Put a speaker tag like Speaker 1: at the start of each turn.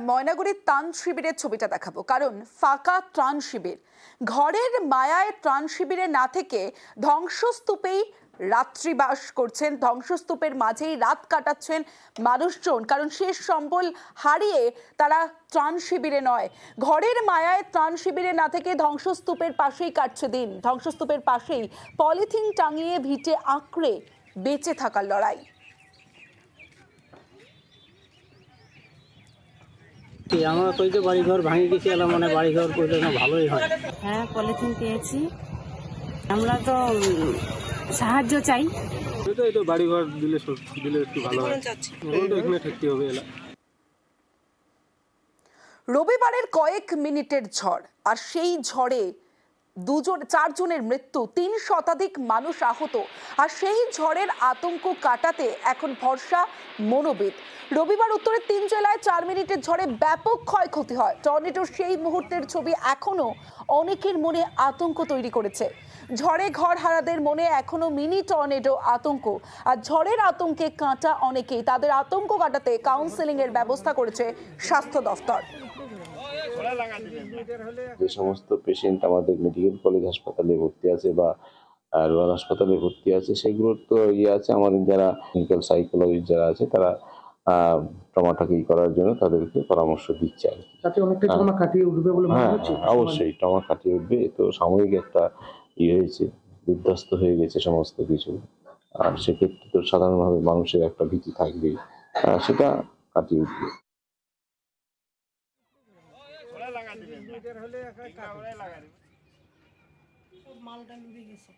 Speaker 1: ময়নাগুড়ির ত্রাণ শিবিরের ছবিটা দেখাবো, কারণ ফাঁকা ত্রাণ শিবির, ঘরের মায়ায় ত্রাণ শিবিরে না থেকে ধ্বংসস্তূপেই রাত্রিবাস করছেন, ধ্বংসস্তূপের মাঝেই রাত কাটাচ্ছেন মানুষজন। কারণ শেষ সম্বল হারিয়ে তারা ত্রাণ শিবিরে নয়, ঘরের মায়ায় ত্রাণ শিবিরে না থেকে ধ্বংসস্তূপের পাশেই কাটছে দিন। ধ্বংসস্তূপের পাশেই পলিথিন টাঙিয়ে ভিটে আঁকড়ে বেঁচে থাকার লড়াই।
Speaker 2: আমরা কইতে বাড়িঘর ভাঙে গেছি, এলাম মানে বাড়িঘর করলে না ভালোই হয়।
Speaker 3: হ্যাঁ, পলিথিন পেয়েছি। আমরা তো সাহায্য চাই।
Speaker 2: এই তো বাড়িঘর দিলে একটু ভালো হয়। এখানে থাকতে হবে।
Speaker 1: রবিবারের কয়েক মিনিটের ঝড়, আর সেই ঝড়ে চারজনের মৃত্যু, ৩ শতাধিক মানুষ আহত। আর সেই ঝড়ের আতঙ্ক কাটাতে এখন ভরসা মনোবিদ। রবিবার উত্তরের ৩ জেলায় ৪ মিনিটের ঝড়ে ব্যাপক ক্ষয়ক্ষতি হয়। টর্নেডোর সেই মুহূর্তের ছবি এখনো অনেকের মনে আতঙ্ক তৈরি করেছে। ঝড়ে ঘর হারাদের মনে এখনো মিনি টর্নেডো আতঙ্ক, আর ঝড়ের আতঙ্কে কাঁটা অনেকেই। তাদের আতঙ্ক কাটাতে কাউন্সেলিং এর ব্যবস্থা করেছে স্বাস্থ্য দফতর।
Speaker 4: যে সমস্ত পেশেন্ট আমাদের মেডিকেল কলেজ হাসপাতালে ভর্তি আছে বা রুরাল হাসপাতালে ভর্তি আছে, সেগুলোর তো আছে। আমাদের যারা ক্লিনিক্যাল সাইকোলজিস্ট যারা আছে, তারা ট্রমাটাকে করার জন্য তাদেরকে পরামর্শ দিচ্ছে আর কি।
Speaker 5: তাতে অনেকটা ট্রমা কাটিয়ে উঠবে বলে মনে হচ্ছে।
Speaker 4: অবশ্যই ট্রমা কাটিয়ে উঠবে। তো সাময়িক একটা হয়েছে, বিধ্বস্ত হয়ে গেছে সমস্ত কিছু। আর সেক্ষেত্রে তো সাধারণভাবে মানুষের একটা ভীতি থাকবে, সেটা কাটিয়ে উঠবে।
Speaker 3: মালটা ডুবে গেছে।